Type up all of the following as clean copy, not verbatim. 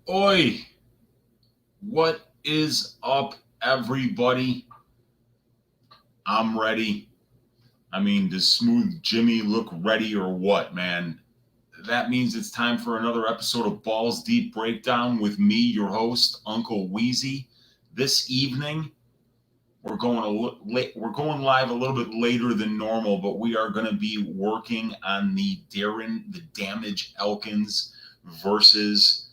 Oi, what is up, everybody? I'm ready. I mean, does Smooth Jimmy look ready or what, man? That means it's time for another episode of Balls Deep Breakdown with me, your host, Uncle Weezy. This evening, we're going live a little bit later than normal, but we are going to be working on the Darren the Damage Elkins versus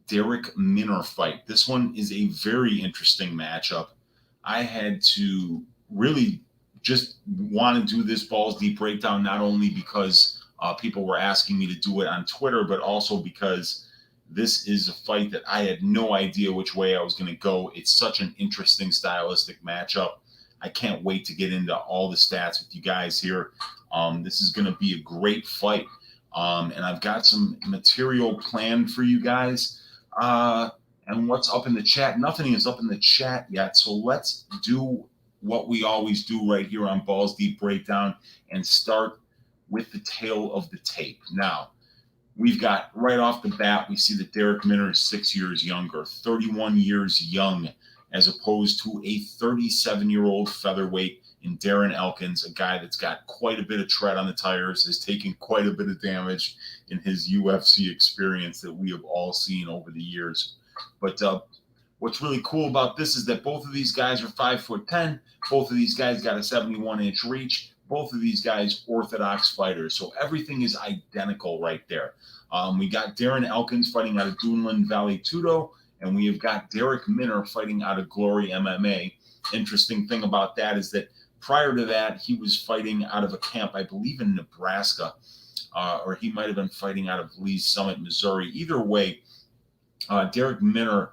Darrick Minner fight. This one is a very interesting matchup. I had to really just want to do this balls deep breakdown, not only because people were asking me to do it on Twitter, but also because this is a fight that I had no idea which way I was going to go. It's such an interesting stylistic matchup. I can't wait to get into all the stats with you guys here. This is going to be a great fight. And I've got some material planned for you guys. Uh, and what's up in the chat? Nothing is up in the chat yet. So let's do what we always do right here on Balls Deep Breakdown and start with the tail of the tape. Now, we've got right off the bat, we see that Darrick Minner is 6 years younger, 31 years young, as opposed to a 37-year-old featherweight in Darren Elkins, a guy that's got quite a bit of tread on the tires, has taken quite a bit of damage in his UFC experience that we have all seen over the years. But what's really cool about this is that both of these guys are 5'10". Both of these guys got a 71-inch reach. Both of these guys orthodox fighters, so everything is identical right there. We got Darren Elkins fighting out of Dunlan Valley Tudo, and we have got Darrick Minner fighting out of Glory MMA. Interesting thing about that is that prior to that, he was fighting out of a camp, I believe, in Nebraska, or he might have been fighting out of Lee's Summit, Missouri. Either way, Darrick Minner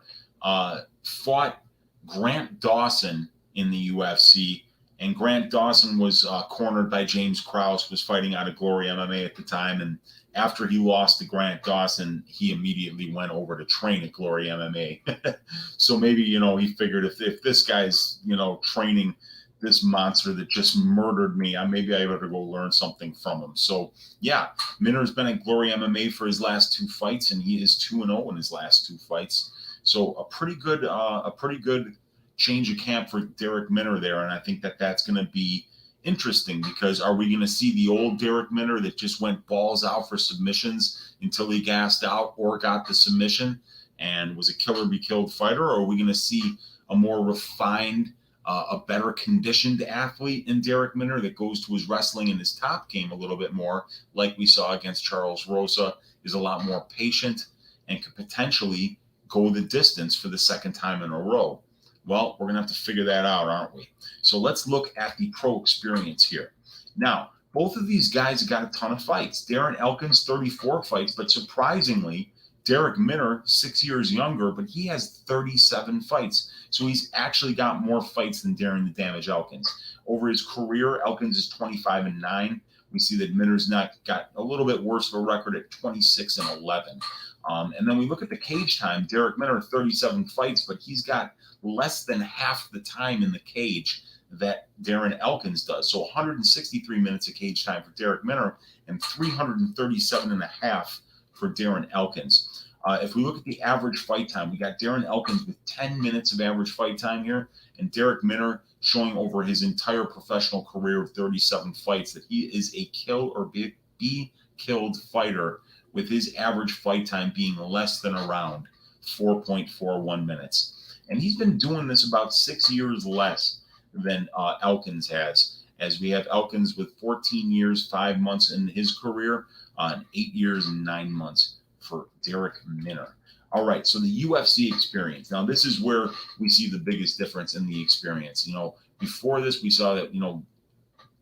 fought Grant Dawson in the UFC, and Grant Dawson was cornered by James Krause, was fighting out of Glory MMA at the time. And after he lost to Grant Dawson, he immediately went over to train at Glory MMA. So maybe, he figured if this guy's, training this monster that just murdered me, maybe I better go learn something from him. So yeah, Minner's been at Glory MMA for his last two fights, and he is 2-0 in his last two fights. So a pretty good change of camp for Darrick Minner there, and I think that that's going to be interesting, because are we going to see the old Darrick Minner that just went balls out for submissions until he gassed out or got the submission and was a killer be killed fighter, or are we going to see a more refined, a better conditioned athlete in Darrick Minner that goes to his wrestling and his top game a little bit more, like we saw against Charles Rosa, is a lot more patient and could potentially go the distance for the second time in a row? Well, we're going to have to figure that out, aren't we? So let's look at the pro experience here. Now, both of these guys got a ton of fights. Darren Elkins, 34 fights, but surprisingly, Darrick Minner, 6 years younger, but he has 37 fights. So he's actually got more fights than Darren the Damage Elkins. Over his career, Elkins is 25-9. We see that Minner's got a little bit worse of a record at 26-11. And then we look at the cage time. Darrick Minner, 37 fights, but he's got less than half the time in the cage that Darren Elkins does. So 163 minutes of cage time for Darrick Minner and 337 and a half for Darren Elkins. If we look at the average fight time, we got Darren Elkins with 10 minutes of average fight time here, and Darrick Minner showing over his entire professional career of 37 fights that he is a kill or be killed fighter, with his average fight time being less than around 4.41 minutes. And he's been doing this about 6 years less than Elkins has, as we have Elkins with 14 years, 5 months in his career, and 8 years and 9 months for Darrick Minner. All right, so the UFC experience. Now, this is where we see the biggest difference in the experience. Before this, we saw that,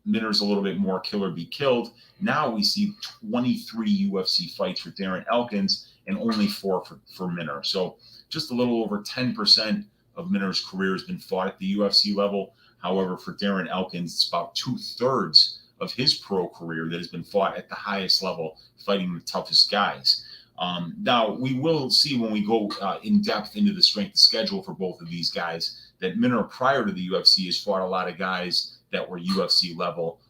Minner's a little bit more killer be killed. Now we see 23 UFC fights for Darren Elkins and only 4 for Minner. So just a little over 10% of Minner's career has been fought at the UFC level. However, for Darren Elkins, it's about 2/3 of his pro career that has been fought at the highest level, fighting the toughest guys. Now, we will see when we go in depth into the strength of schedule for both of these guys that Minner, prior to the UFC, has fought a lot of guys that were UFC level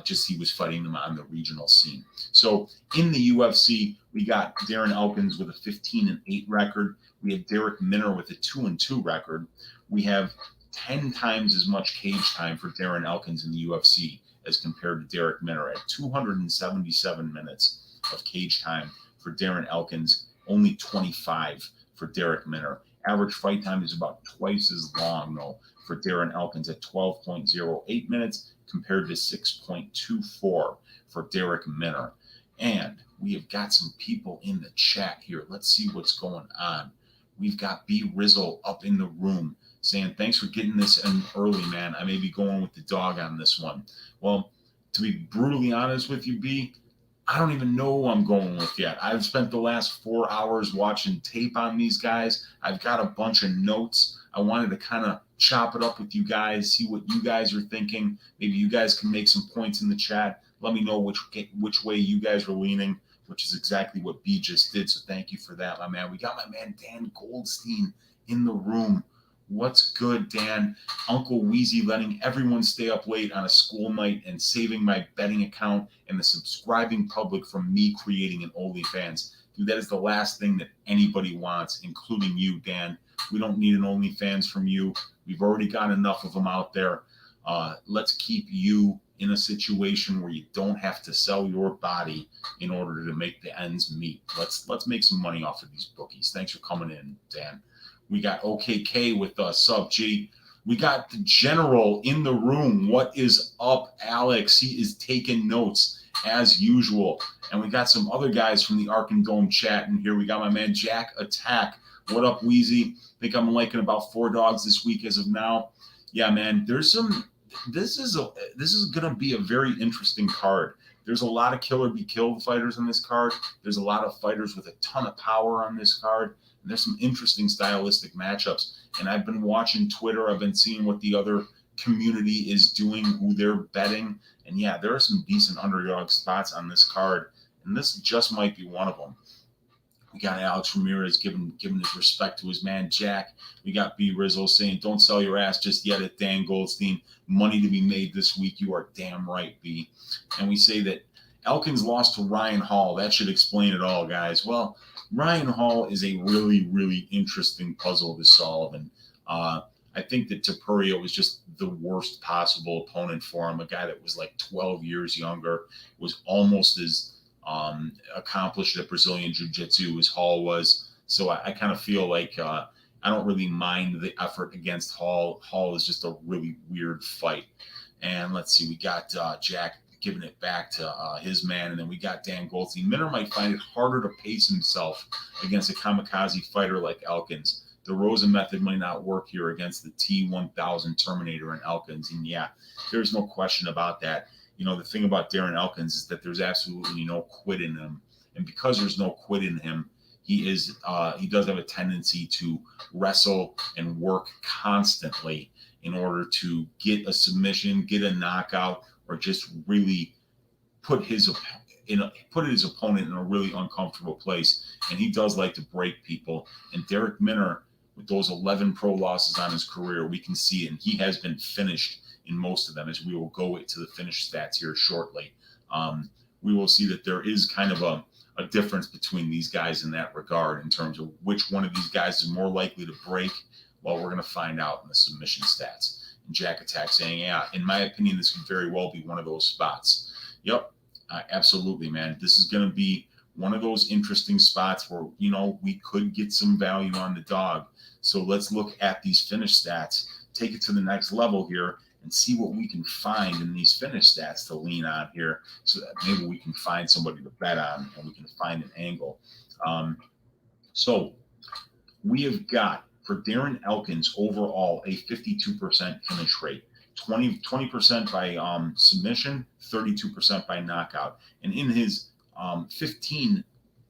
Just he was fighting them on the regional scene. So in the UFC, we got Darren Elkins with a 15-8 record. We have Darrick Minner with a 2-2 record. We have 10 times as much cage time for Darren Elkins in the UFC as compared to Darrick Minner at 277 minutes of cage time for Darren Elkins, only 25 for Darrick Minner. Average fight time is about twice as long, though, for Darren Elkins at 12.08 minutes compared to 6.24 for Darrick Minner. And we have got some people in the chat here. Let's see what's going on. We've got B Rizzle up in the room saying, thanks for getting this in early, man. I may be going with the dog on this one. Well, to be brutally honest with you, B, I don't even know who I'm going with yet. I've spent the last 4 hours watching tape on these guys. I've got a bunch of notes. I wanted to kind of chop it up with you guys, see what you guys are thinking. Maybe you guys can make some points in the chat. Let me know which way you guys are leaning, which is exactly what B just did. So thank you for that, my man. We got my man Dan Goldstein in the room. What's good, Dan? Uncle Weezy letting everyone stay up late on a school night and saving my betting account and the subscribing public from me creating an OnlyFans. Dude, that is the last thing that anybody wants, including you, Dan. We don't need an OnlyFans from you. We've already got enough of them out there. Let's keep you in a situation where you don't have to sell your body in order to make the ends meet. Let's make some money off of these bookies. Thanks for coming in, Dan. We got OKK with us, sub G. We got the general in the room. What is up, Alex? He is taking notes as usual. And we got some other guys from the Ark and Dome chat in here. We got my man Jack Attack. What up, Weezy? Think I'm liking about 4 dogs this week as of now. Yeah, man. There's some. This is going to be a very interesting card. There's a lot of killer be killed fighters on this card. There's a lot of fighters with a ton of power on this card. And there's some interesting stylistic matchups. And I've been watching Twitter. I've been seeing what the other community is doing, who they're betting. And yeah, there are some decent underdog spots on this card. And this just might be one of them. We got Alex Ramirez giving his respect to his man Jack. We got B Rizzle saying, don't sell your ass just yet at Dan Goldstein. Money to be made this week. You are damn right, B. And we say that Elkins lost to Ryan Hall. That should explain it all, guys. Well, Ryan Hall is a really, really interesting puzzle to solve. And I think that Topuria was just the worst possible opponent for him. A guy that was like 12 years younger, was almost as accomplished at Brazilian Jiu-Jitsu as Hall was. So I kind of feel like I don't really mind the effort against Hall. Hall is just a really weird fight. And let's see, we got Jack giving it back to his man, and then we got Dan Goldstein. Minner might find it harder to pace himself against a kamikaze fighter like Elkins. The Rosa method might not work here against the T-1000 Terminator and Elkins. And yeah, there's no question about that. You know, the thing about Darren Elkins is that there's absolutely no quit in him. And because there's no quit in him, he does have a tendency to wrestle and work constantly in order to get a submission, get a knockout, or just really put his opponent in a really uncomfortable place. And he does like to break people. And Darrick Minner, with those 11 pro losses on his career, we can see it. And he has been finished in most of them, as we will go to the finish stats here shortly. We will see that there is kind of a difference between these guys in that regard in terms of which one of these guys is more likely to break. Well, we're going to find out in the submission stats. And Jack Attack saying, yeah, in my opinion, this could very well be one of those spots. Yep, absolutely, man. This is going to be one of those interesting spots where, you know, we could get some value on the dog. So let's look at these finish stats, take it to the next level here, and see what we can find in these finish stats to lean on here so that maybe we can find somebody to bet on and we can find an angle. So we have got, for Darren Elkins, overall, a 52% finish rate, 20% by submission, 32% by knockout. And in his 15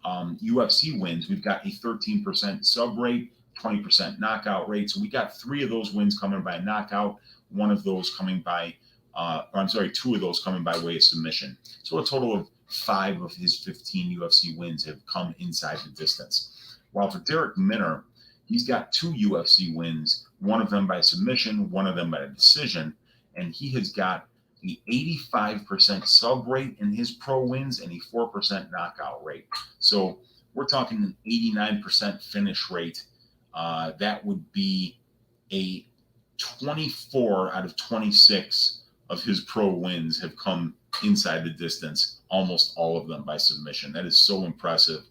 UFC wins, we've got a 13% sub rate, 20% knockout rate. So we got 3 of those wins coming by knockout, one of those coming by, 2 of those coming by way of submission. So a total of 5 of his 15 UFC wins have come inside the distance. While for Darrick Minner, he's got 2 UFC wins, one of them by submission, one of them by a decision, and he has got a 85% sub rate in his pro wins and a 4% knockout rate. So we're talking an 89% finish rate. That would be a 24 out of 26 of his pro wins have come inside the distance, almost all of them by submission. That is so impressive.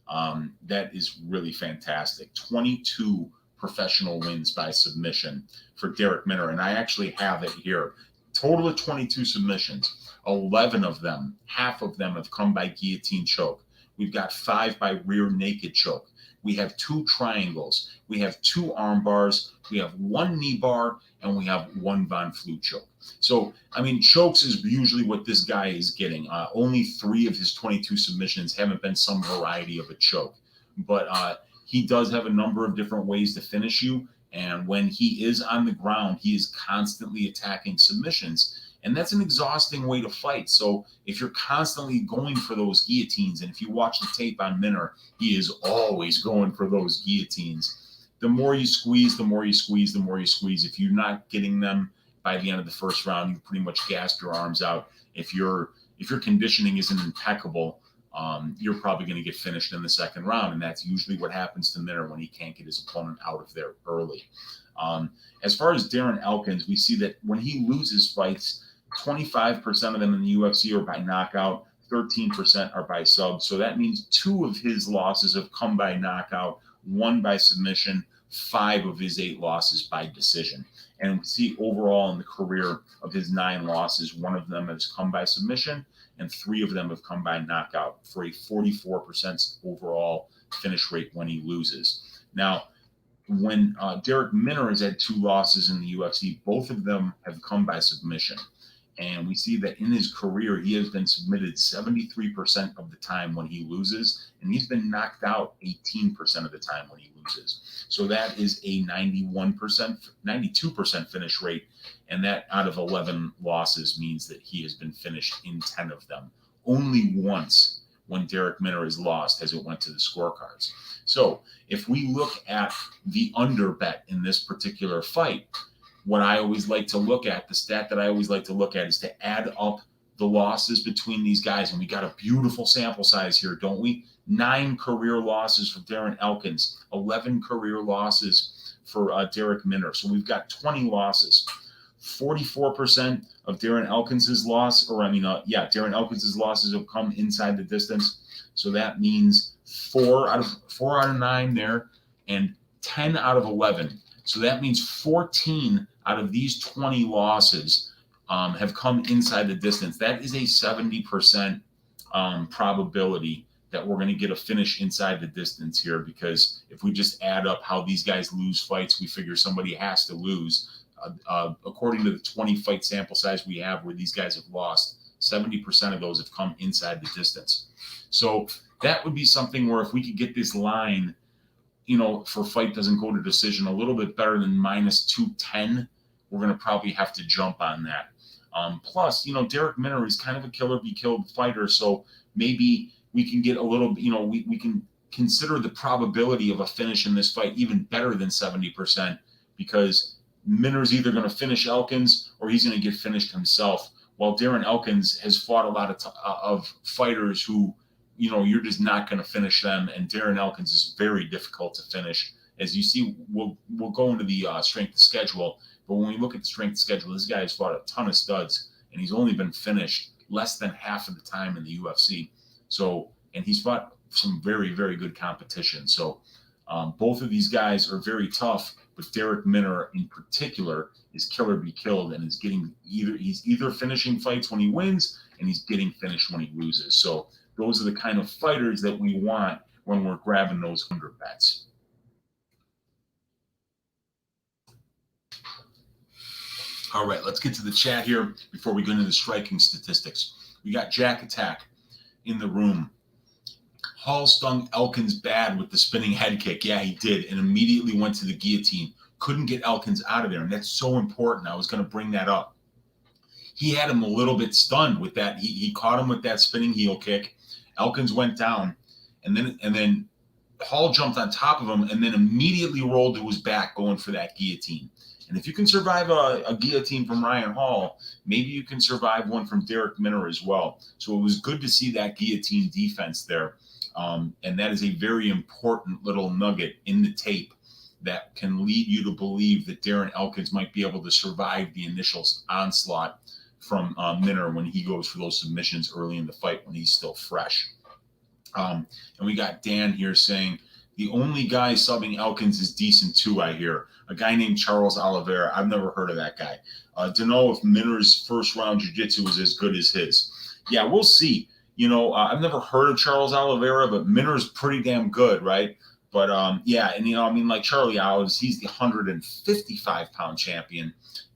That is really fantastic. 22 professional wins by submission for Darrick Minner. And I actually have it here. Total of 22 submissions. 11 of them, half of them have come by guillotine choke. We've got 5 by rear naked choke. We have 2 triangles. We have 2 arm bars. We have 1 knee bar, and we have 1 Von Flue choke. So, I mean, chokes is usually what this guy is getting. Only 3 of his 22 submissions haven't been some variety of a choke. But he does have a number of different ways to finish you. And when he is on the ground, he is constantly attacking submissions. And that's an exhausting way to fight. So if you're constantly going for those guillotines, and if you watch the tape on Minner, he is always going for those guillotines. The more you squeeze, the more you squeeze, the more you squeeze. If you're not getting them by the end of the first round, you pretty much gassed your arms out. If your conditioning isn't impeccable, you're probably going to get finished in the second round. And that's usually what happens to Minner when he can't get his opponent out of there early. As far as Darren Elkins, we see that when he loses fights, 25% of them in the UFC are by knockout, 13% are by sub. So that means 2 of his losses have come by knockout, 1 by submission, 5 of his 8 losses by decision. And we see overall in the career of his 9 losses, 1 of them has come by submission and 3 of them have come by knockout for a 44% overall finish rate when he loses. Now, when Darrick Minner has had 2 losses in the UFC, both of them have come by submission. And we see that in his career, he has been submitted 73% of the time when he loses, and he's been knocked out 18% of the time when he loses. So that is a 92% finish rate, and that out of 11 losses means that he has been finished in 10 of them. Only once when Darrick Minner has lost has it went to the scorecards. So if we look at the under bet in this particular fight, what I always like to look at, the stat that I always like to look at is to add up the losses between these guys. And we got a beautiful sample size here, don't we? 9 career losses for Darren Elkins, 11 career losses for Darrick Minner. So we've got 20 losses. 44% of Darren Elkins's Darren Elkins's losses have come inside the distance. So that means 4 out of 9 there, and 10 out of 11. So that means 14 out of these 20 losses have come inside the distance. That is a 70% probability that we're going to get a finish inside the distance here, because if we just add up how these guys lose fights, we figure somebody has to lose. According to the 20 fight sample size we have where these guys have lost, 70% of those have come inside the distance. So that would be something where if we could get this line, for fight doesn't go to decision, a little bit better than -210, we're going to probably have to jump on that. Plus, Darrick Minner is kind of a killer be killed fighter. So maybe we can get a little, we can consider the probability of a finish in this fight even better than 70%, because Minner's either going to finish Elkins or he's going to get finished himself. While Darren Elkins has fought a lot of fighters who, you're just not going to finish them. And Darren Elkins is very difficult to finish. As you see, we'll go into the strength of schedule. But when we look at the strength of schedule, this guy has fought a ton of studs, and he's only been finished less than half of the time in the UFC. So, and he's fought some very, very good competition. So both of these guys are very tough, but Darrick Minner in particular is killer be killed, and he's either finishing fights when he wins, and he's getting finished when he loses. So those are the kind of fighters that we want when we're grabbing those 100 bets. All right, let's get to the chat here before we go into the striking statistics. We got Jack Attack in the room. Hall stung Elkins bad with the spinning head kick. Yeah, he did, and immediately went to the guillotine. Couldn't get Elkins out of there, and that's so important. I was going to bring that up. He had him a little bit stunned with that. He caught him with that spinning heel kick. Elkins went down, and then Hall jumped on top of him and then immediately rolled to his back going for that guillotine. And if you can survive a guillotine from Ryan Hall, maybe you can survive one from Darrick Minner as well. So it was good to see that guillotine defense there. And that is a very important little nugget in the tape that can lead you to believe that Darren Elkins might be able to survive the initial onslaught from Minner when he goes for those submissions early in the fight when he's still fresh. And we got Dan here saying, the only guy subbing Elkins is decent too, I hear. A guy named Charles Oliveira. I've never heard of that guy. To know if Minner's first round jiu-jitsu is as good as his. Yeah, we'll see. I've never heard of Charles Oliveira, but Minner's pretty damn good, right? But yeah, and like Charlie Olives, he's the 155-pound champion.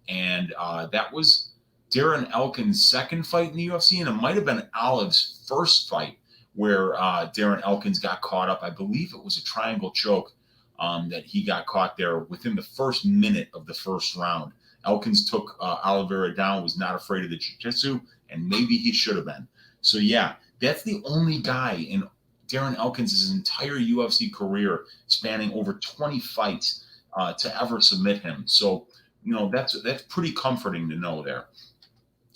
And that was Darren Elkins' second fight in the UFC, and it might have been Olives' first fight where Darren Elkins got caught up. I believe it was a triangle choke that he got caught there within the first minute of the first round. Elkins took Oliveira down, was not afraid of the jiu-jitsu, and maybe he should have been. So, yeah, that's the only guy in Darren Elkins' entire UFC career, spanning over 20 fights, to ever submit him. So, that's pretty comforting to know there.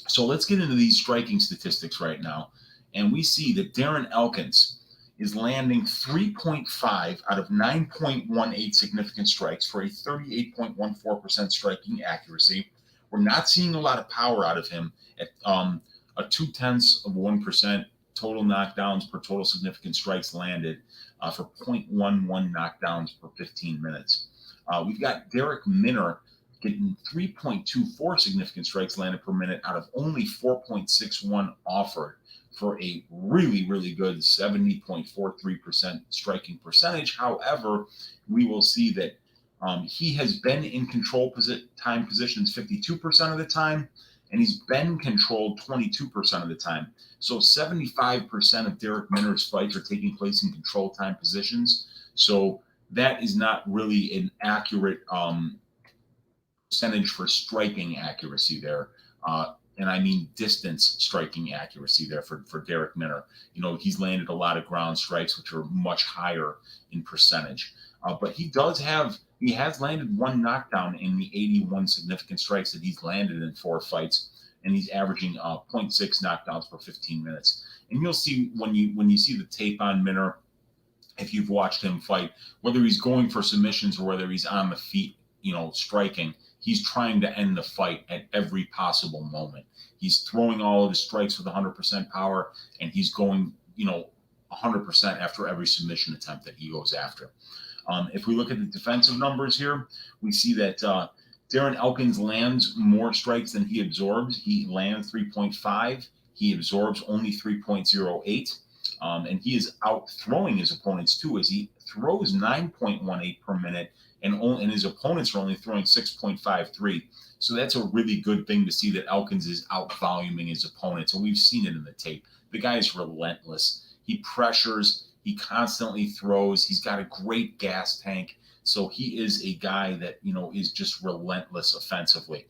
So let's get into these striking statistics right now. And we see that Darren Elkins is landing 3.5 out of 9.18 significant strikes for a 38.14% striking accuracy. We're not seeing a lot of power out of him at a 0.2% total knockdowns per total significant strikes landed for 0.11 knockdowns per 15 minutes. We've got Darrick Minner getting 3.24 significant strikes landed per minute out of only 4.61 offered, for a really, really good 70.43% striking percentage. However, we will see that he has been in control time positions 52% of the time, and he's been controlled 22% of the time. So 75% of Darrick Minner's fights are taking place in control time positions. So that is not really an accurate percentage for striking accuracy there. And I mean distance striking accuracy there for Darrick Minner. He's landed a lot of ground strikes, which are much higher in percentage. But he has landed one knockdown in the 81 significant strikes that he's landed in 4 fights, and he's averaging 0.6 knockdowns per 15 minutes. And you'll see when you see the tape on Minner, if you've watched him fight, whether he's going for submissions or whether he's on the feet, striking, he's trying to end the fight at every possible moment. He's throwing all of his strikes with 100% power, and he's going, 100% after every submission attempt that he goes after. If we look at the defensive numbers here, we see that Darren Elkins lands more strikes than he absorbs. He lands 3.5. He absorbs only 3.08. And he is out throwing his opponents too, as he throws 9.18 per minute, and his opponents are only throwing 6.53. So that's a really good thing to see, that Elkins is out voluming his opponents. And we've seen it in the tape. The guy is relentless. He pressures. He constantly throws. He's got a great gas tank. So he is a guy that, is just relentless offensively.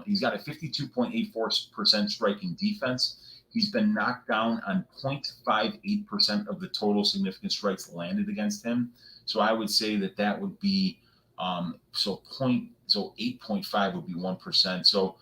He's got a 52.84% striking defense. He's been knocked down on 0.58% of the total significant strikes landed against him. So I would say that would be 8.5 would be 1%. So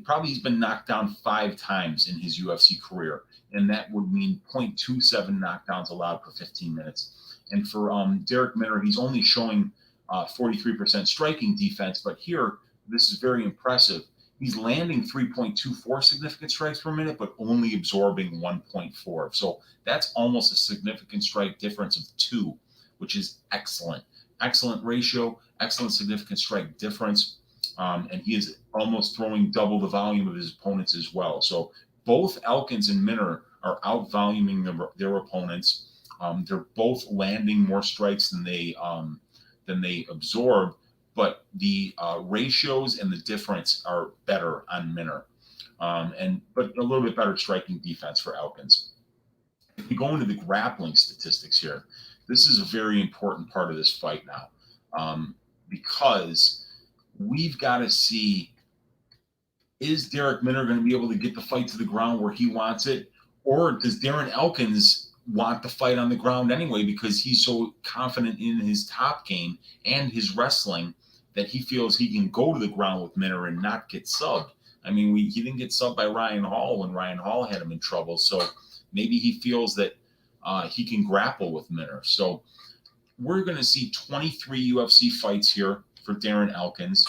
probably he's been knocked down 5 times in his UFC career, and that would mean 0.27 knockdowns allowed per 15 minutes. And for Darrick Minner, he's only showing 43% striking defense, but here this is very impressive. He's landing 3.24 significant strikes per minute, but only absorbing 1.4. So that's almost a significant strike difference of 2, which is excellent. Excellent ratio, excellent significant strike difference. And he is almost throwing double the volume of his opponents as well. So both Elkins and Minner are out voluming their opponents. They're both landing more strikes than they absorb, but the ratios and the difference are better on Minner, but a little bit better striking defense for Elkins. If we go into the grappling statistics here, this is a very important part of this fight now, because we've got to see, is Darrick Minner going to be able to get the fight to the ground where he wants it, or does Darren Elkins want the fight on the ground anyway because he's so confident in his top game and his wrestling that he feels he can go to the ground with Minner and not get subbed. I mean, he didn't get subbed by Ryan Hall when Ryan Hall had him in trouble. So maybe he feels that he can grapple with Minner. So we're going to see 23 UFC fights here for Darren Elkins.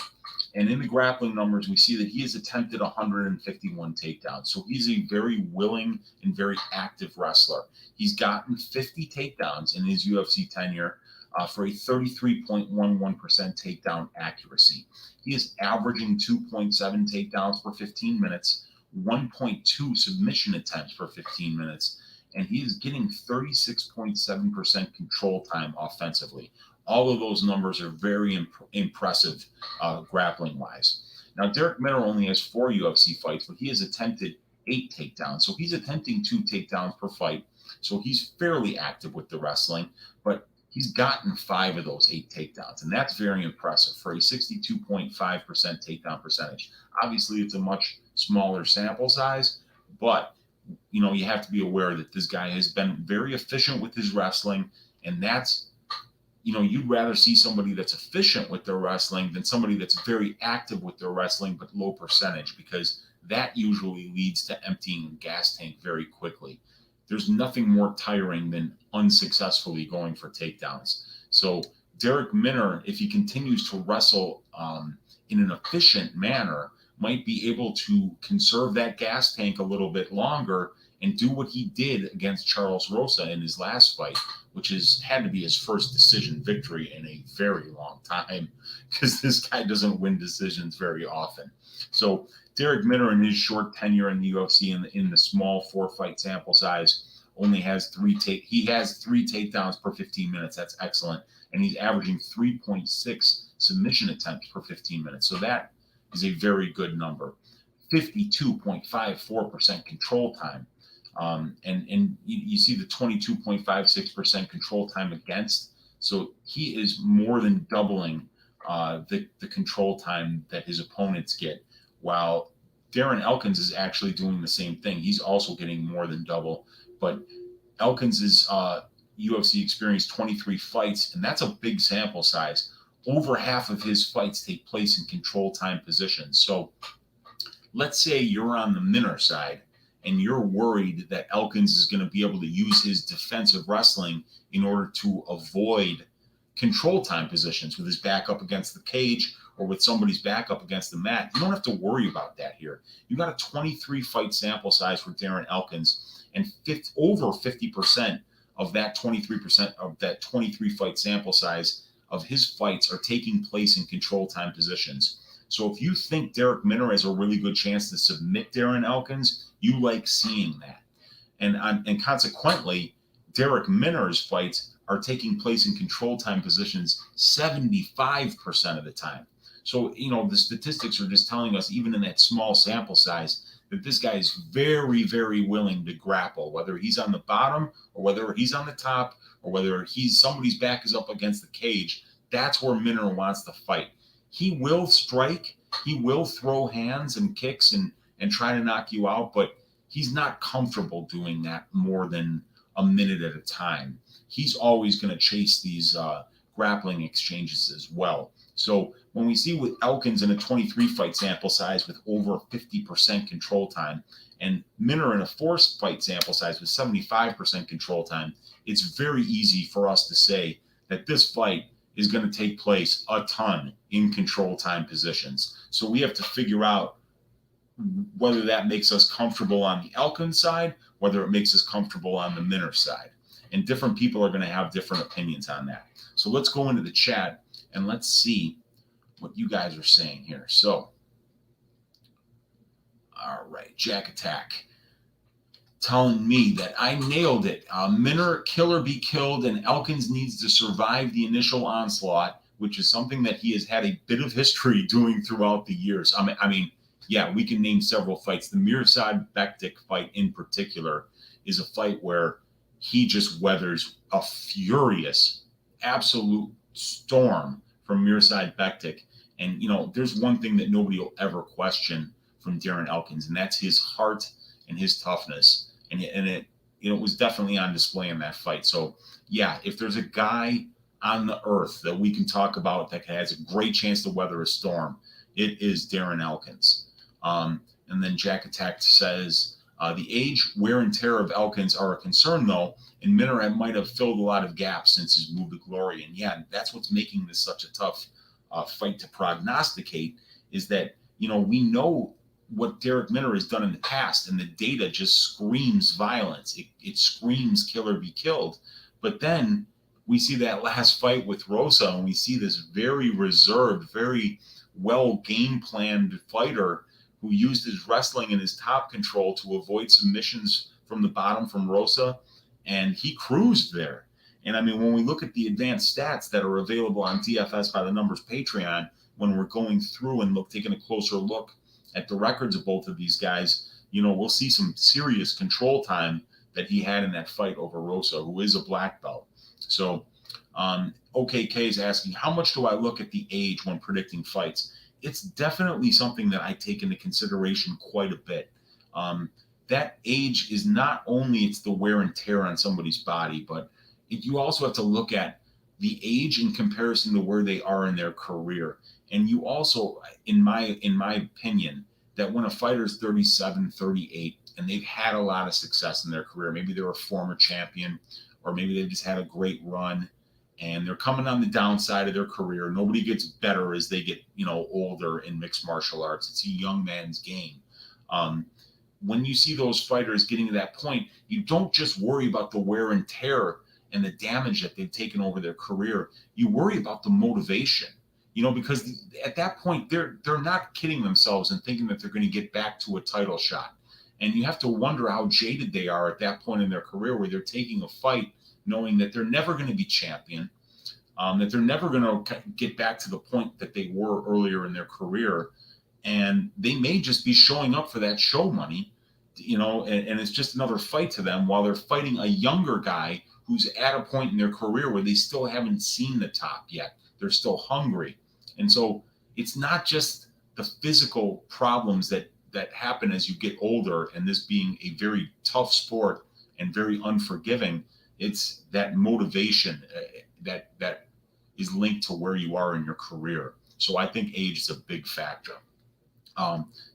And in the grappling numbers, we see that he has attempted 151 takedowns. So he's a very willing and very active wrestler. He's gotten 50 takedowns in his UFC tenure for a 33.11% takedown accuracy. He is averaging 2.7 takedowns per 15 minutes, 1.2 submission attempts per 15 minutes, and he is getting 36.7% control time offensively. All of those numbers are very impressive grappling wise. Now, Darrick Minner only has 4 UFC fights, but he has attempted 8 takedowns. So he's attempting 2 takedowns per fight. So he's fairly active with the wrestling, but he's gotten 5 of those 8 takedowns. And that's very impressive for a 62.5% takedown percentage. Obviously, it's a much smaller sample size, but you have to be aware that this guy has been very efficient with his wrestling, and that's you'd rather see somebody that's efficient with their wrestling than somebody that's very active with their wrestling but low percentage, because that usually leads to emptying the gas tank very quickly. There's nothing more tiring than unsuccessfully going for takedowns. So Darrick Minner, if he continues to wrestle in an efficient manner, might be able to conserve that gas tank a little bit longer and do what he did against Charles Rosa in his last fight, which had to be his first decision victory in a very long time, because this guy doesn't win decisions very often. So Darrick Minner, in his short tenure in the UFC, in the small 4-fight sample size, only has 3 takedowns per 15 minutes. That's excellent. And he's averaging 3.6 submission attempts per 15 minutes. So that is a very good number. 52.54% control time. And you see the 22.56% control time against. So he is more than doubling the control time that his opponents get, while Darren Elkins is actually doing the same thing. He's also getting more than double. But Elkins is UFC Experience 23 fights, and that's a big sample size. Over half of his fights take place in control time positions. So let's say you're on the Minner side and you're worried that Elkins is going to be able to use his defensive wrestling in order to avoid control time positions with his back up against the cage or with somebody's back up against the mat. You don't have to worry about that here. You got a 23 fight sample size for Darren Elkins, and over 50% of that 23% of that 23 fight sample size of his fights are taking place in control time positions. So if you think Darrick Minner has a really good chance to submit Darren Elkins, you like seeing that. And consequently, Darrick Minner's fights are taking place in control time positions 75% of the time. So, the statistics are just telling us, even in that small sample size, that this guy is very, very willing to grapple, whether he's on the bottom or whether he's on the top or whether somebody's back is up against the cage. That's where Minner wants to fight. He will strike, he will throw hands and kicks and try to knock you out, but he's not comfortable doing that more than a minute at a time. He's always going to chase these grappling exchanges as well. So when we see with Elkins in a 23 fight sample size with over 50% control time, and Minner in a 4 fight sample size with 75% control time, it's very easy for us to say that this fight is going to take place a ton in control time positions. So we have to figure out whether that makes us comfortable on the Elkins side, whether it makes us comfortable on the Minner side. And different people are going to have different opinions on that. So let's go into the chat and let's see what you guys are saying here. So, all right, Jack Attack telling me that I nailed it. Minner, kill or be killed, and Elkins needs to survive the initial onslaught, which is something that he has had a bit of history doing throughout the years. I mean, yeah, we can name several fights. The Mirsad Bektic fight in particular is a fight where he just weathers a furious, absolute storm from Mirsad Bektic. And, there's one thing that nobody will ever question from Darren Elkins, and that's his heart and his toughness. And it it was definitely on display in that fight. So yeah, if there's a guy on the earth that we can talk about that has a great chance to weather a storm, it is Darren Elkins. And then Jack Attack says the age, wear, and tear of Elkins are a concern, though, and Minner might have filled a lot of gaps since his move to glory. And yeah, that's what's making this such a tough fight to prognosticate, is that, we know what Darrick Minner has done in the past, and the data just screams violence. It screams kill or be killed. But then we see that last fight with Rosa, and we see this very reserved, very well game planned fighter who used his wrestling and his top control to avoid submissions from the bottom from Rosa, and he cruised there. And I mean, when we look at the advanced stats that are available on DFS by the Numbers Patreon, when we're going through and taking a closer look at the records of both of these guys, we'll see some serious control time that he had in that fight over Rosa, who is a black belt. So, OKK is asking, how much do I look at the age when predicting fights? It's definitely something that I take into consideration quite a bit. That age is not only it's the wear and tear on somebody's body, but you also have to look at the age in comparison to where they are in their career. And you also, in my opinion, that when a fighter is 37, 38, and they've had a lot of success in their career, maybe they're a former champion, or maybe they've just had a great run, and they're coming on the downside of their career. Nobody gets better as they get, older in mixed martial arts. It's a young man's game. When you see those fighters getting to that point, you don't just worry about the wear and tear and the damage that they've taken over their career. You worry about the motivation, because at that point they're not kidding themselves and thinking that they're going to get back to a title shot. And you have to wonder how jaded they are at that point in their career, where they're taking a fight knowing that they're never going to be champion, that they're never going to get back to the point that they were earlier in their career. And they may just be showing up for that show money, and it's just another fight to them while they're fighting a younger guy who's at a point in their career where they still haven't seen the top yet. They're still hungry. And so it's not just the physical problems that happen as you get older, and this being a very tough sport and very unforgiving. It's that motivation that is linked to where you are in your career. So I think age is a big factor.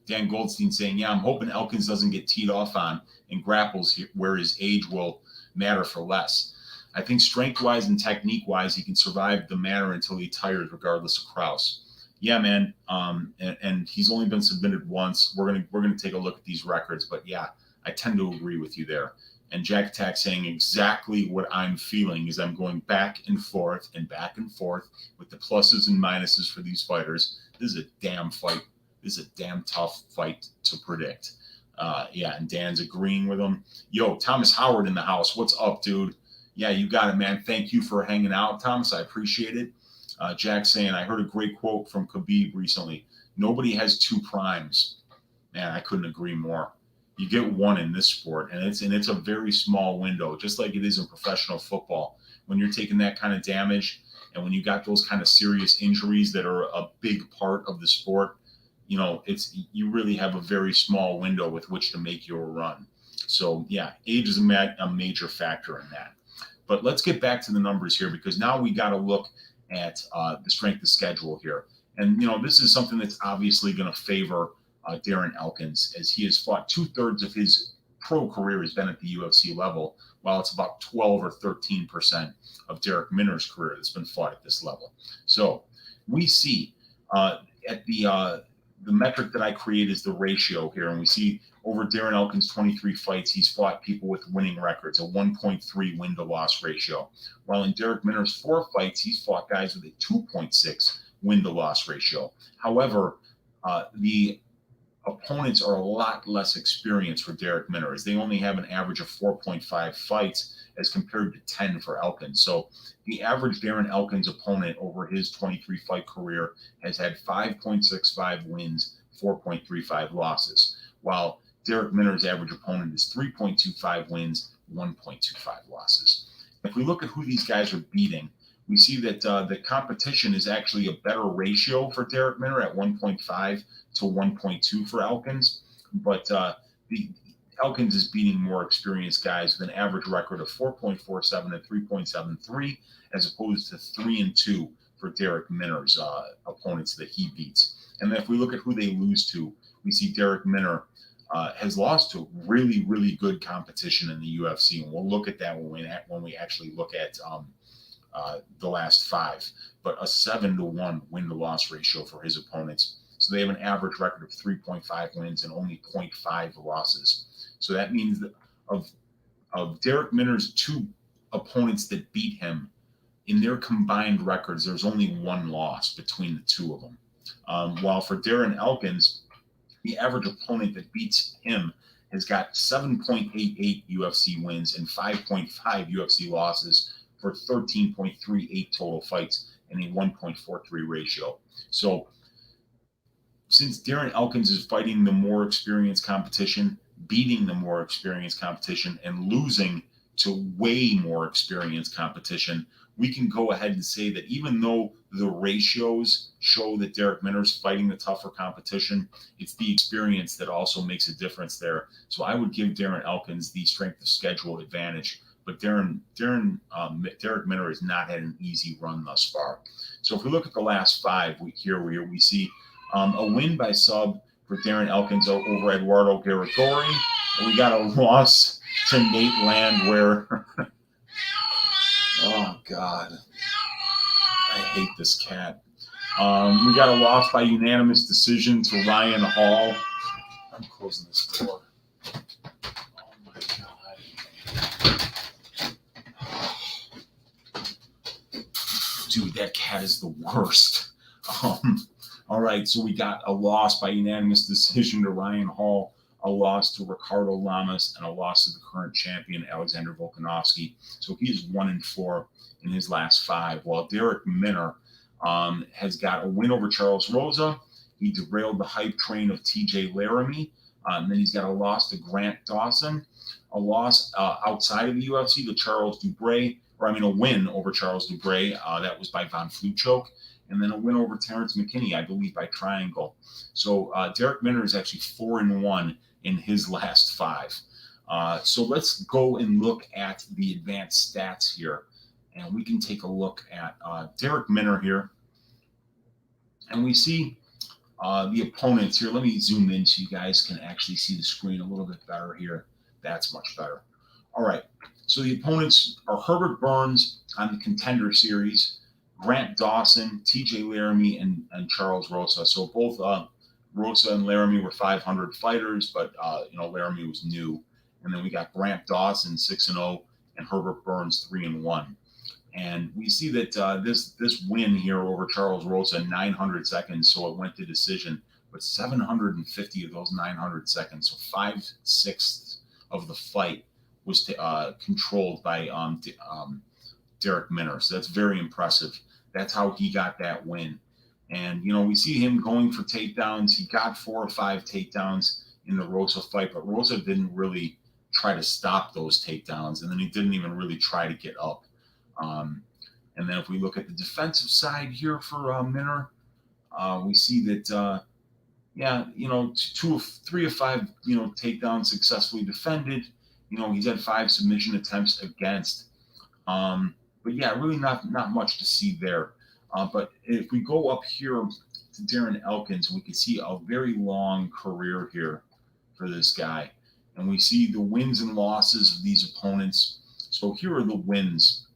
Dan Goldstein saying, yeah, I'm hoping Elkins doesn't get teed off on and grapples where his age will matter for less. I think strength-wise and technique-wise, he can survive the manner until he tires, regardless of Krause. Yeah, man. And he's only been submitted once. We're gonna take a look at these records, but yeah, I tend to agree with you there. And Jack Attack saying exactly what I'm feeling is I'm going back and forth with the pluses and minuses for these fighters. This is a damn fight. This is a damn tough fight to predict. Yeah, and Dan's agreeing with him. Yo, Thomas Howard in the house. What's up, dude? Yeah, you got it, man. Thank you for hanging out, Thomas. I appreciate it. Jack saying, I heard a great quote from Khabib recently. Nobody has two primes. Man, I couldn't agree more. You get one in this sport, and it's a very small window, just like it is in professional football. When you're taking that kind of damage, and when you got those kind of serious injuries that are a big part of the sport, you really have a very small window with which to make your run. So yeah, age is a major factor in that. But let's get back to the numbers here, because now we got to look at the strength of schedule here. And, this is something that's obviously going to favor Darren Elkins, as he has fought 2/3 of his pro career has been at the UFC level, while it's about 12 or 13% of Darrick Minner's career that's been fought at this level. So we see at the metric that I create is the ratio here, and we see over Darren Elkins' 23 fights, he's fought people with winning records, a 1.3 win-to-loss ratio. While in Darrick Minner's 4 fights, he's fought guys with a 2.6 win-to-loss ratio. However, the opponents are a lot less experienced for Darrick Minner, as they only have an average of 4.5 fights as compared to 10 for Elkins. So the average Darren Elkins opponent over his 23-fight career has had 5.65 wins, 4.35 losses, while Darrick Minner's average opponent is 3.25 wins, 1.25 losses. If we look at who these guys are beating, we see that the competition is actually a better ratio for Darrick Minner at 1.5 to 1.2 for Elkins. But Elkins is beating more experienced guys with an average record of 4.47 and 3.73, as opposed to 3-2 for Darrick Minner's opponents that he beats. And if we look at who they lose to, we see Darrick Minner has lost to really, really good competition in the UFC, and we'll look at that when we actually look at the last 5. But a 7-1 win-to-loss ratio for his opponents. So they have an average record of 3.5 wins and only 0.5 losses. So that means that of Darrick Minner's 2 opponents that beat him, in their combined records, there's only 1 loss between the 2 of them. While for Darren Elkins, the average opponent that beats him has got 7.88 UFC wins and 5.5 UFC losses for 13.38 total fights and a 1.43 ratio. So since Darren Elkins is fighting the more experienced competition, beating the more experienced competition, and losing to way more experienced competition, we can go ahead and say that even though the ratios show that Darrick Minner's fighting the tougher competition, it's the experience that also makes a difference there. So I would give Darren Elkins the strength of schedule advantage, but Darrick Minner has not had an easy run thus far. So if we look at the last 5, we see a win by sub for Darren Elkins over Eduardo Garagori, and we got a loss to Nate Land where oh God, I hate this cat. We got a loss by unanimous decision to Ryan Hall. I'm closing this door. Oh my God. Dude, that cat is the worst. All right, so we got a loss by unanimous decision to Ryan Hall, a loss to Ricardo Lamas, and a loss to the current champion, Alexander Volkanovski. So he is 1-4 in his last 5, while Darrick Minner has got a win over Charles Rosa. He derailed the hype train of TJ Laramie. And then he's got a loss to Grant Dawson, a loss outside of the UFC to Charles Dubray, a win over Charles Dubray. That was by Von Fluchoke. And then a win over Terrence McKinney, I believe, by triangle. So Darrick Minner is actually 4-1 in his last 5. So let's go and look at the advanced stats here. And we can take a look at Darrick Minner here. And we see the opponents here. Let me zoom in so you guys can actually see the screen a little bit better here. That's much better. All right. So the opponents are Herbert Burns on the Contender Series, Grant Dawson, TJ Laramie, and Charles Rosa. So both Rosa and Laramie were 500 fighters, but Laramie was new. And then we got Grant Dawson 6-0 and Herbert Burns 3-1. And we see that this win here over Charles Rosa, 900 seconds, so it went to decision, but 750 of those 900 seconds, so 5/6 of the fight was controlled by Darrick Minner. So that's very impressive. That's how he got that win. And, we see him going for takedowns. He got 4 or 5 takedowns in the Rosa fight, but Rosa didn't really try to stop those takedowns. And then he didn't even really try to get up. And then if we look at the defensive side here for Minner, we see that, 3 of 5, takedowns successfully defended. He's had 5 submission attempts against. But yeah, really not much to see there. But if we go up here to Darren Elkins, we can see a very long career here for this guy. And we see the wins and losses of these opponents. So here are the wins.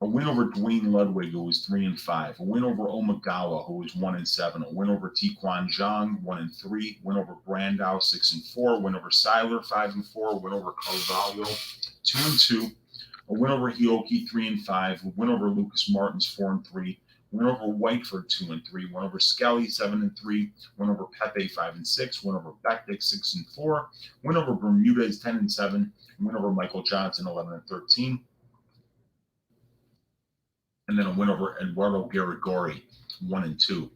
A win over Dwayne Ludwig, who was 3-5. A win over Omagawa, who was 1-7. A win over Tiquan Zhang, 1-3. Win over Brandau, 6-4. Win over Seiler, 5-4. Win over Carvalho, 2-2. A win over Hioki, 3-5. A win over Lucas Martins, 4-3. Win over Whiteford, 2-3. Win over Skelly, 7-3. Win over Pepe, 5-6. Win over Bektik, 6-4. Win over Bermudez, 10-7. Win over Michael Johnson, 11-13. And then a win over Eduardo Garagori, 1-2.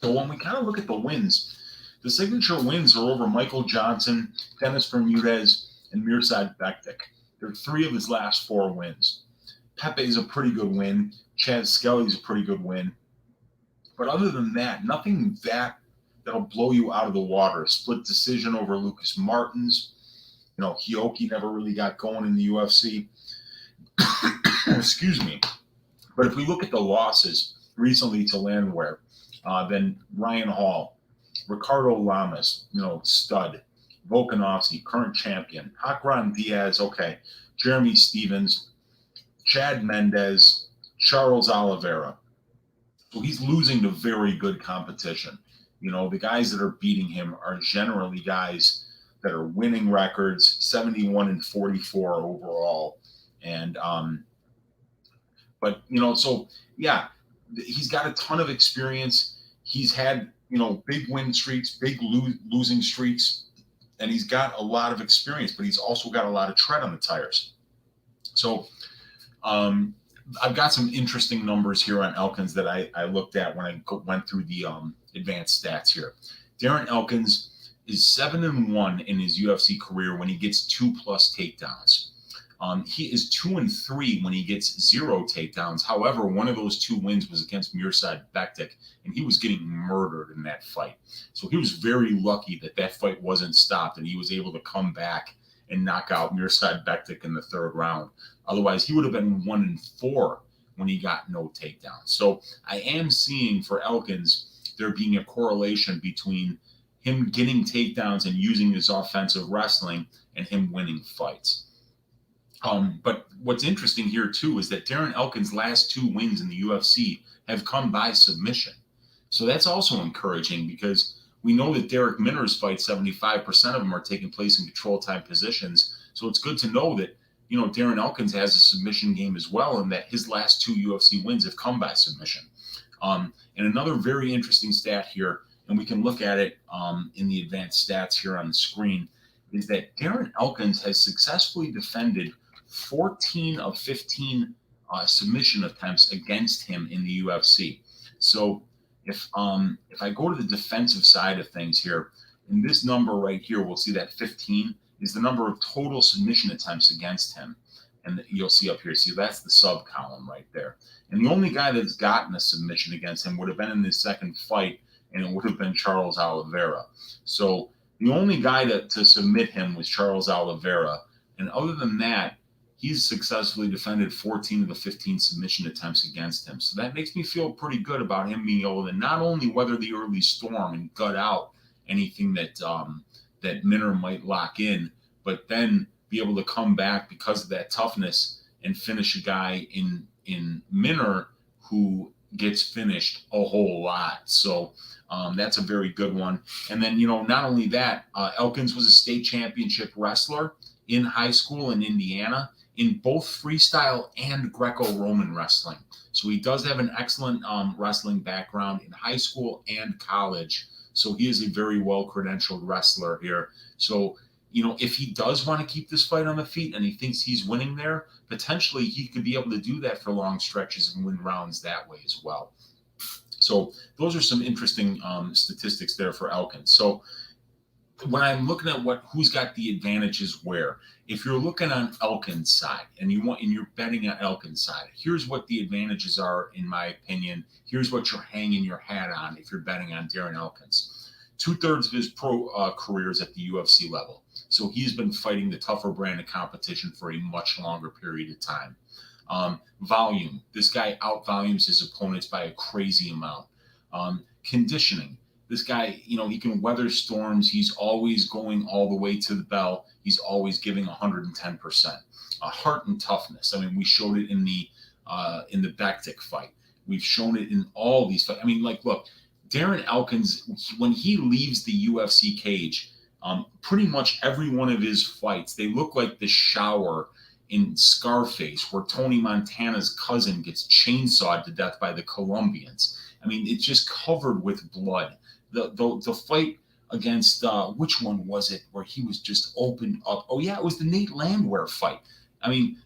So when we kind of look at the wins, the signature wins are over Michael Johnson, Dennis Bermudez, and Mirsad Bektik. They're 3 of his last 4 wins. Pepe is a pretty good win. Chaz Skelly is a pretty good win. But other than that, nothing that that'll blow you out of the water. Split decision over Lucas Martins. Hioki never really got going in the UFC. Excuse me. But if we look at the losses recently to Landwehr, then Ryan Hall, Ricardo Lamas, stud, Volkanovski, current champion, Akron Diaz, okay, Jeremy Stevens, Chad Mendez, Charles Oliveira. So he's losing to very good competition. The guys that are beating him are generally guys that are winning records, 71-44 overall. And, but, so yeah, he's got a ton of experience. He's had, big win streaks, big losing streaks, and he's got a lot of experience, but he's also got a lot of tread on the tires. So, I've got some interesting numbers here on Elkins that I looked at when I went through the advanced stats here. Darren Elkins is 7-1 in his UFC career when he gets 2+ takedowns. He is 2-3 when he gets 0 takedowns. However, one of those 2 wins was against Mirsad Bektic, and he was getting murdered in that fight. So he was very lucky that fight wasn't stopped, and he was able to come back and knock out Mirsad Bektic in the 3rd round. Otherwise, he would have been 1-4 when he got no takedowns. So I am seeing for Elkins there being a correlation between him getting takedowns and using his offensive wrestling and him winning fights. But what's interesting here, too, is that Darren Elkins' last 2 wins in the UFC have come by submission. So that's also encouraging because we know that Darrick Minner's fights, 75% of them are taking place in control time positions. So it's good to know that, Darren Elkins has a submission game as well, and that his last 2 UFC wins have come by submission. And another very interesting stat here, and we can look at it in the advanced stats here on the screen, is that Darren Elkins has successfully defended 14 of 15 submission attempts against him in the UFC. So if I go to the defensive side of things here, in this number right here, we'll see that 15 is the number of total submission attempts against him. And you'll see up here, see that's the sub column right there. And the only guy that's gotten a submission against him would have been in his 2nd fight, and it would have been Charles Oliveira. So the only guy to submit him was Charles Oliveira. And other than that, he's successfully defended 14 of the 15 submission attempts against him. So that makes me feel pretty good about him being able to not only weather the early storm and gut out anything that Minner might lock in, but then be able to come back because of that toughness and finish a guy in Minner who gets finished a whole lot. So that's a very good one. And then, not only that, Elkins was a state championship wrestler in high school in Indiana in both freestyle and Greco-Roman wrestling. So he does have an excellent wrestling background in high school and college. So he is a very well-credentialed wrestler here. So, if he does want to keep this fight on the feet and he thinks he's winning there, potentially he could be able to do that for long stretches and win rounds that way as well. So those are some interesting statistics there for Elkins. So when I'm looking at who's got the advantages where, if you're looking on Elkins' side and you're betting on Elkins' side, here's what the advantages are, in my opinion. Here's what you're hanging your hat on if you're betting on Darren Elkins. 2/3 of his pro career is at the UFC level. So he's been fighting the tougher brand of competition for a much longer period of time. Volume. This guy out-volumes his opponents by a crazy amount. Conditioning. This guy, he can weather storms. He's always going all the way to the bell. He's always giving 110%. Heart and toughness. I mean, we showed it in the Bektic fight. We've shown it in all these fights. I mean, look, Darren Elkins, when he leaves the UFC cage, pretty much every one of his fights, they look like the shower in Scarface, where Tony Montana's cousin gets chainsawed to death by the Colombians. I mean, it's just covered with blood. The fight against, which one was it, where he was just opened up? Oh, yeah, it was the Nate Landwehr fight. I mean,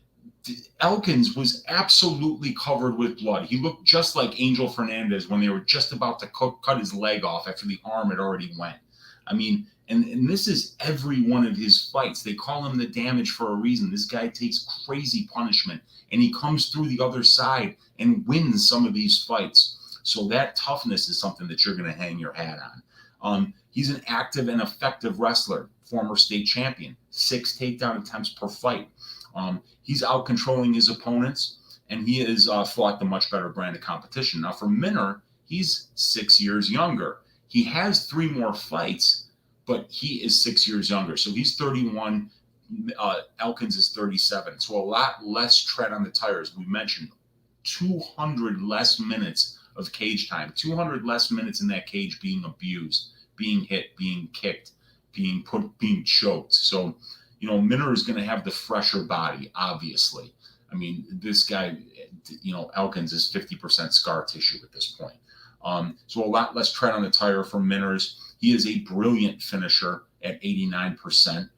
Elkins was absolutely covered with blood. He looked just like Angel Fernandez when they were just about to cut his leg off after the arm had already went. I mean, and this is every one of his fights. They call him the damage for a reason. This guy takes crazy punishment, and he comes through the other side and wins some of these fights. So that toughness is something that you're going to hang your hat He's an active and effective wrestler, former state champion, 6 takedown attempts per fight. He's out controlling his opponents, and he has fought the much better brand of competition. Now, for Minner, he's 6 years younger. He has 3 more fights, but he is 6 years younger. So he's 31. Elkins is 37. So a lot less tread on the tires. We mentioned 200 less minutes of cage time, 200 less minutes in that cage being abused, being hit, being kicked, being choked. So, Minner is going to have the fresher body, obviously. I mean, this guy, Elkins is 50% scar tissue at this point. So a lot less tread on the tire for Minners. He is a brilliant finisher at 89%.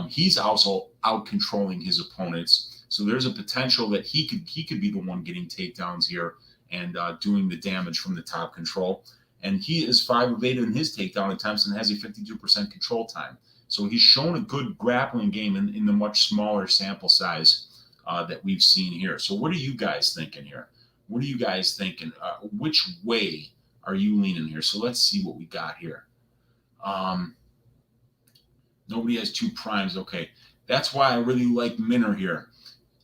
He's also out controlling his opponents. So there's a potential that he could be the one getting takedowns here and doing the damage from the top control. And he is 5 of 8 in his takedown attempts and has a 52% control time. So he's shown a good grappling game in the much smaller sample size that we've seen here. So what are you guys thinking here? What are you guys thinking? Which way are you leaning here? So let's see what we got here. Nobody has 2 primes. Okay. That's why I really like Minner here.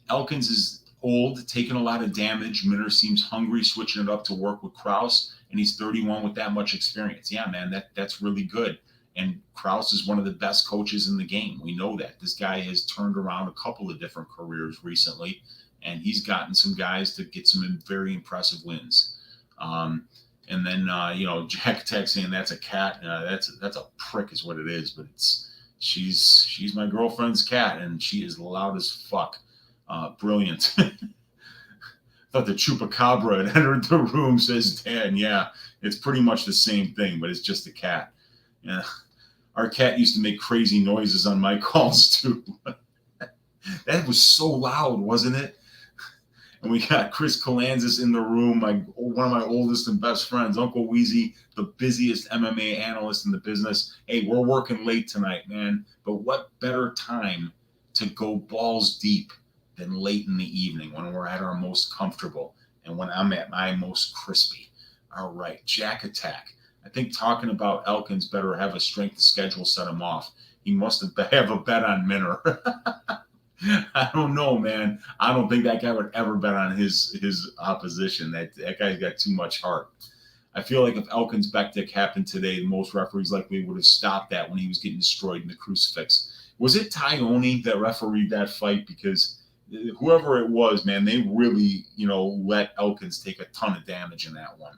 Elkins is old, taking a lot of damage. Minner seems hungry, switching it up to work with Krause, and he's 31 with that much experience. Yeah, man, that's really good. And Krause is one of the best coaches in the game. We know that. This guy has turned around a couple of different careers recently, and he's gotten some guys to get some very impressive wins. And then, Jack Attack saying that's a cat. That's a prick is what it is, but she's my girlfriend's cat, and she is loud as fuck. Brilliant. Thought the chupacabra had entered the room, says Dan. Yeah, it's pretty much the same thing, but it's just a cat. Yeah. Our cat used to make crazy noises on my calls too. That was so loud, wasn't it? And we got Chris Kalanzis in the room, one of my oldest and best friends, Uncle Weezy, the busiest MMA analyst in the business. Hey, we're working late tonight, man. But what better time to go balls deep than late in the evening when we're at our most comfortable and when I'm at my most crispy. All right, Jack Attack. I think talking about Elkins better have a strength schedule set him off. He must have a bet on Minner. I don't know, man. I don't think that guy would ever bet on his opposition. That guy's got too much heart. I feel like if Elkins Bektik happened today, most referees likely would have stopped that when he was getting destroyed in the crucifix. Was it Tyone that refereed that fight? Because whoever it was, man, they really, let Elkins take a ton of damage in that one.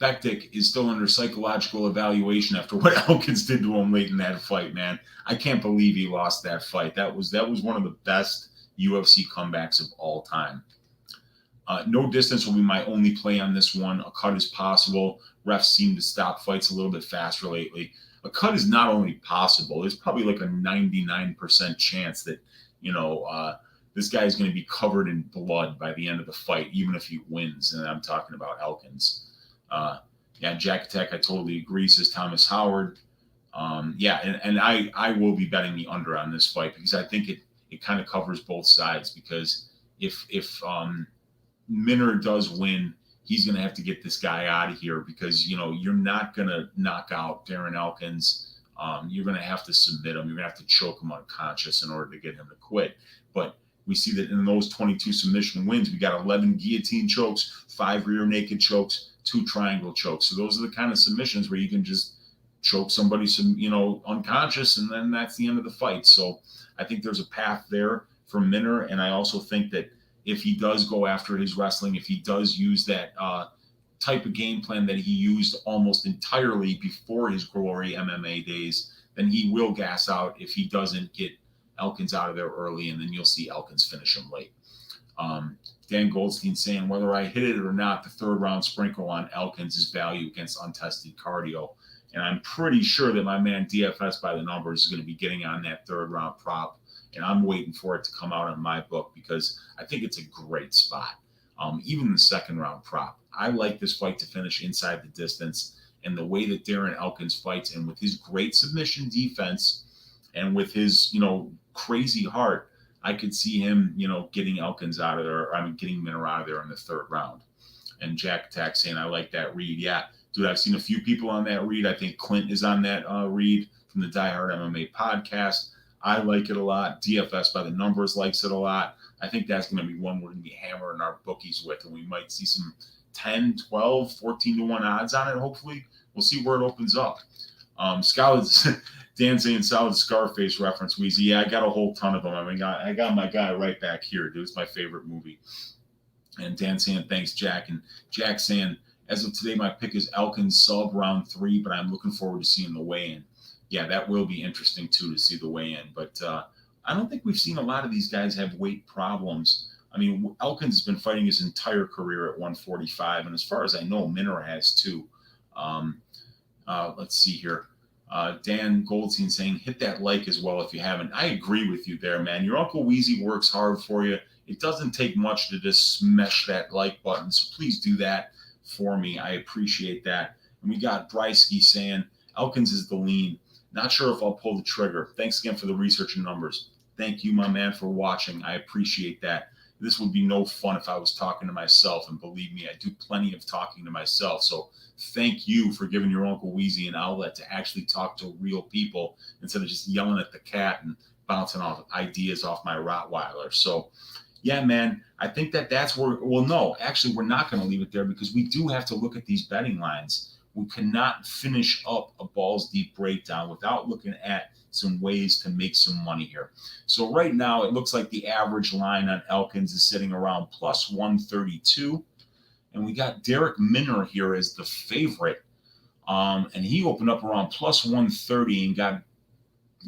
Bektik is still under psychological evaluation after what Elkins did to him late in that fight, man. I can't believe he lost that fight. That was one of the best UFC comebacks of all time. No distance will be my only play on this one. A cut is possible. Refs seem to stop fights a little bit faster lately. A cut is not only possible, there's probably like a 99% chance that, this guy is going to be covered in blood by the end of the fight, even if he wins. And I'm talking about Elkins. Jack Attack, I totally agree, says Thomas Howard. And I will be betting the under on this fight because I think it kind of covers both sides. Because if Minner does win, he's going to have to get this guy out of here because, you're not going to knock out Darren Elkins. You're going to have to submit him. You're going to have to choke him unconscious in order to get him to quit. But we see that in those 22 submission wins, we got 11 guillotine chokes, 5 rear naked chokes, 2 triangle chokes. So those are the kind of submissions where you can just choke somebody, unconscious, and then that's the end of the fight. So I think there's a path there for Minner, and I also think that if he does go after his wrestling, if he does use that type of game plan that he used almost entirely before his glory MMA days, then he will gas out if he doesn't get Elkins out of there early, and then you'll see Elkins finish him late. Dan Goldstein saying, whether I hit it or not, the 3rd round sprinkle on Elkins is value against untested cardio. And I'm pretty sure that my man DFS by the numbers is going to be getting on that 3rd round prop. And I'm waiting for it to come out on my book because I think it's a great spot. Even the 2nd round prop. I like this fight to finish inside the distance. And the way that Darren Elkins fights, and with his great submission defense and with his, crazy heart, I could see him, getting Elkins out of there. Getting Minner out of there in the 3rd round. And Jack Attack saying, I like that read. Yeah, Dude, I've seen a few people on that read. I think Clint is on that read from the Die Hard MMA podcast. I like it a lot. DFS by the numbers likes it a lot. I think that's going to be one we're going to be hammering our bookies with, and we might see some 10, 12, 14 to 1 odds on it, hopefully. We'll see where it opens up. Dan saying solid Scarface reference, Weezy. Yeah, I got a whole ton of them. I mean, I got my guy right back here, dude. It's my favorite movie. And Dan saying thanks, Jack. And Jack saying, as of today, my pick is Elkins sub round 3, but I'm looking forward to seeing the weigh-in. Yeah, that will be interesting, too, to see the weigh-in. But I don't think we've seen a lot of these guys have weight problems. I mean, Elkins has been fighting his entire career at 145, and as far as I know, Minner has too. Let's see here. Dan Goldstein saying, hit that like as well if you haven't. I agree with you there, man. Your Uncle Weezy works hard for you. It doesn't take much to just smash that like button, so please do that for me. I appreciate that. And we got Brysky saying, Elkins is the lean. Not sure if I'll pull the trigger. Thanks again for the research and numbers. Thank you, my man, for watching. I appreciate that. This would be no fun if I was talking to myself, and believe me, I do plenty of talking to myself. So thank you for giving your Uncle Weezy an outlet to actually talk to real people instead of just yelling at the cat and bouncing off ideas off my Rottweiler. So yeah, man, I think that's where, well, no, actually, we're not going to leave it there because we do have to look at these betting lines. We cannot finish up a balls deep breakdown without looking at some ways to make some money here. So right now, it looks like the average line on Elkins is sitting around plus 132. And we got Darrick Minner here as the favorite. And he opened up around plus 130 and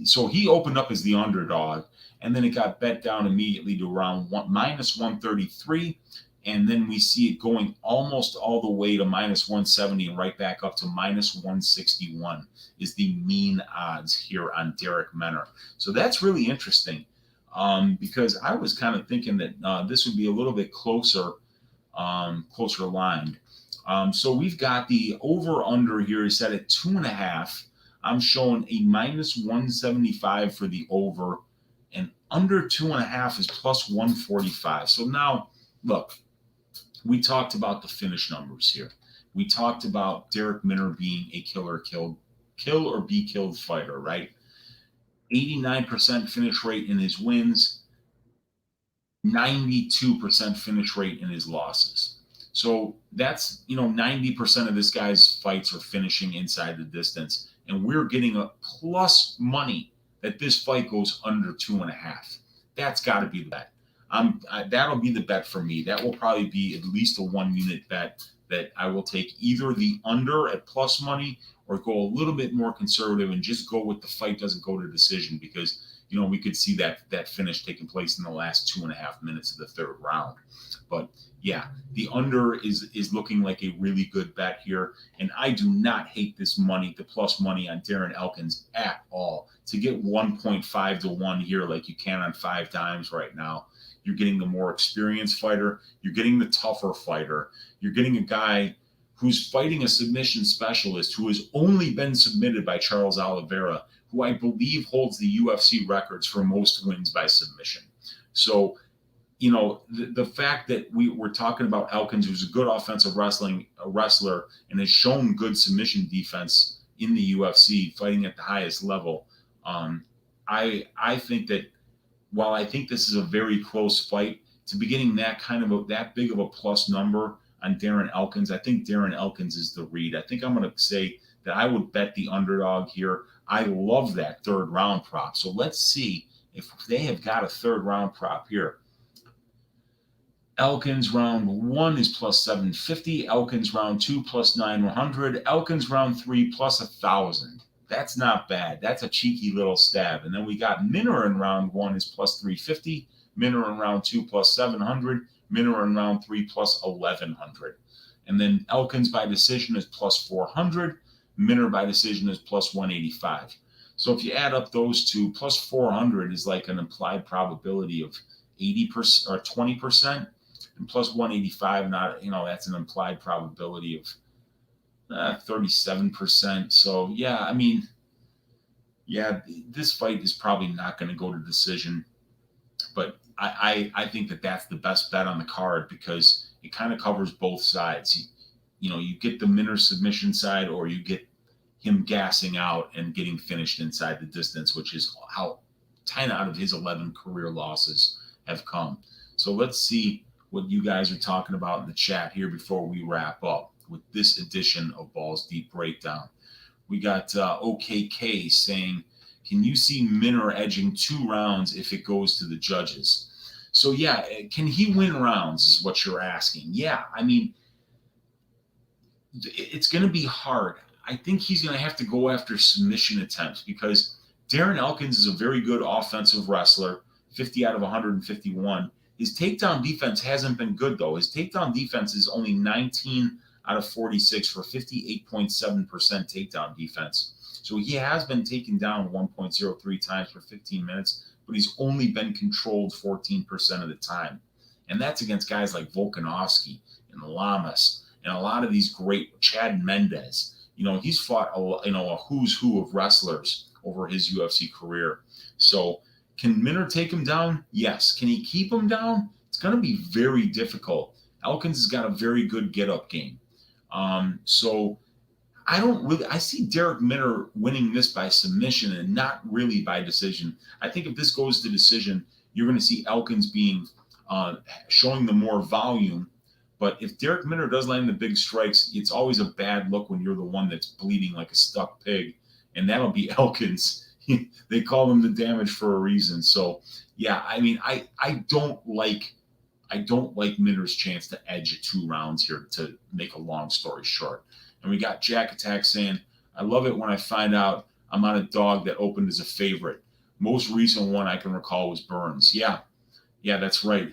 so he opened up as the underdog. And then it got bet down immediately to around minus 133. And then we see it going almost all the way to minus 170 and right back up to minus 161 is the mean odds here on Darrick Minner. So that's really interesting because I was kind of thinking that this would be a little bit closer aligned. So we've got the over-under here is set at 2.5. I'm showing a minus 175 for the over, and under 2.5 is plus 145. So now, look, we talked about the finish numbers here. We talked about Darrick Minner being a kill or be killed fighter, right? 89% finish rate in his wins, 92% finish rate in his losses. So that's, 90% of this guy's fights are finishing inside the distance. And we're getting a plus money that this fight goes under 2.5. That's got to be the bet. That'll be the bet for me. That will probably be at least a 1-unit bet that I will take either the under at plus money or go a little bit more conservative and just go with the fight doesn't go to decision because, we could see that finish taking place in the last 2.5 minutes of the third round. But yeah, the under is looking like a really good bet here. And I do not hate this money, the plus money on Darren Elkins at all. To get 1.5 to 1 here like you can on 5 times right now, you're getting the more experienced fighter. You're getting the tougher fighter. You're getting a guy who's fighting a submission specialist who has only been submitted by Charles Oliveira, who I believe holds the UFC records for most wins by submission. So, the fact that we're talking about Elkins, who's a good offensive wrestler and has shown good submission defense in the UFC, fighting at the highest level, I think that while I think this is a very close fight, to be getting that big of a plus number on Darren Elkins, I think Darren Elkins is the read. I think I'm going to say that I would bet the underdog here. I love that third round prop. So let's see if they have got a third round prop here. Elkins round 1 is plus 750. Elkins round 2 plus 900. Elkins round 3 plus 1,000. That's not bad. That's a cheeky little stab. And then we got Minner in round 1 is plus 350. Minner in round 2 plus 700. Minner in round 3 plus 1,100. And then Elkins by decision is plus 400. Minner by decision is plus 185. So if you add up those two, plus 400 is like an implied probability of 80% or 20%. And plus 185, that's an implied probability of 37%. So, this fight is probably not going to go to decision. But I think that that's the best bet on the card because it kind of covers both sides. you get the Minner submission side, or you get him gassing out and getting finished inside the distance, which is how 10 out of his 11 career losses have come. So let's see what you guys are talking about in the chat here before we wrap up with this edition of Balls Deep Breakdown. We got OKK saying, can you see Minner edging 2 rounds if it goes to the judges? So yeah, can he win rounds is what you're asking. Yeah, I mean, it's going to be hard. I think he's going to have to go after submission attempts because Darren Elkins is a very good offensive wrestler, 50 out of 151. His takedown defense hasn't been good, though. His takedown defense is only 19 out of 46 for 58.7% takedown defense. So he has been taken down 1.03 times for 15 minutes, but he's only been controlled 14% of the time. And that's against guys like Volkanovski and Lamas and a lot of these great, Chad Mendez. He's fought a who's who of wrestlers over his UFC career. So can Minner take him down? Yes. Can he keep him down? It's going to be very difficult. Elkins has got a very good get-up game. So I see Darrick Minner winning this by submission and not really by decision. I think if this goes to decision, you're going to see Elkins being showing the more volume. But if Darrick Minner does land the big strikes, it's always a bad look when you're the one that's bleeding like a stuck pig. And that'll be Elkins. They call him the damage for a reason. So, yeah, I mean, I don't like Minner's chance to edge 2 rounds here, to make a long story short. And we got Jack Attack saying, I love it when I find out I'm on a dog that opened as a favorite. Most recent one I can recall was Burns. Yeah, that's right.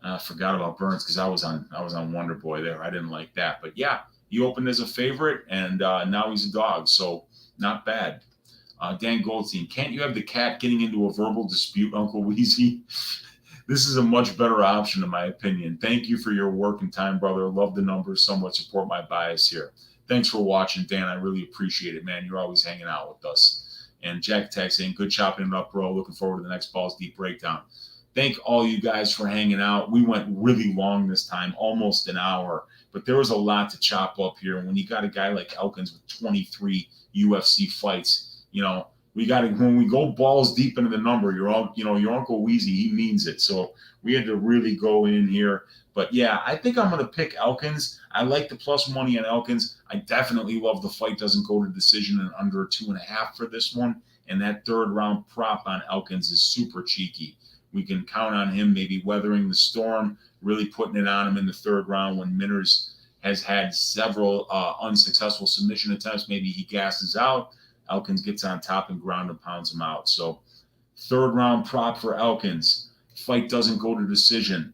I forgot about Burns because I was on Wonder Boy there. I didn't like that. But yeah, he opened as a favorite, and now he's a dog. So not bad. Dan Goldstein, can't you have the cat getting into a verbal dispute, Uncle Weezy? This is a much better option, in my opinion. Thank you for your work and time, brother. Love the numbers. Somewhat support my bias here. Thanks for watching, Dan. I really appreciate it, man. You're always hanging out with us. And Jack Attack saying, good chopping it up, bro. Looking forward to the next Balls Deep Breakdown. Thank all you guys for hanging out. We went really long this time, almost an hour, but there was a lot to chop up here. And when you got a guy like Elkins with 23 UFC fights, when we go balls deep into the number, your Uncle Weezy, he means it. So we had to really go in here. But yeah, I think I'm going to pick Elkins. I like the plus money on Elkins. I definitely love the fight doesn't go to decision in under 2.5 for this one. And that 3rd round prop on Elkins is super cheeky. We can count on him maybe weathering the storm, really putting it on him in the 3rd round when Minners has had several unsuccessful submission attempts. Maybe he gasses out. Elkins gets on top and ground and pounds him out. So 3rd round prop for Elkins. Fight doesn't go to decision.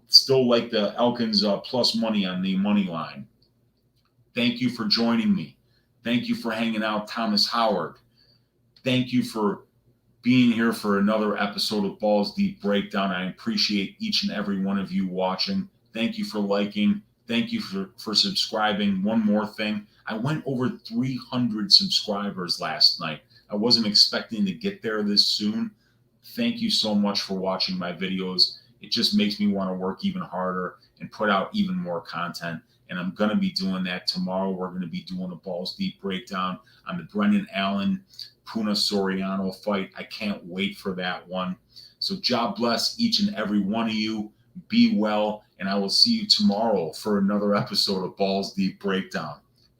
Still like the Elkins plus money on the money line. Thank you for joining me. Thank you for hanging out, Thomas Howard. Thank you for being here for another episode of Balls Deep Breakdown. I appreciate each and every one of you watching. Thank you for liking. Thank you for subscribing. One more thing. I went over 300 subscribers last night. I wasn't expecting to get there this soon. Thank you so much for watching my videos. It just makes me want to work even harder and put out even more content. And I'm going to be doing that tomorrow. We're going to be doing a Balls Deep Breakdown on the Brendan Allen Puna Soriano fight. I can't wait for that one. So God bless each and every one of you. Be well, and I will see you tomorrow for another episode of Balls Deep Breakdown.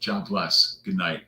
God bless. Good night.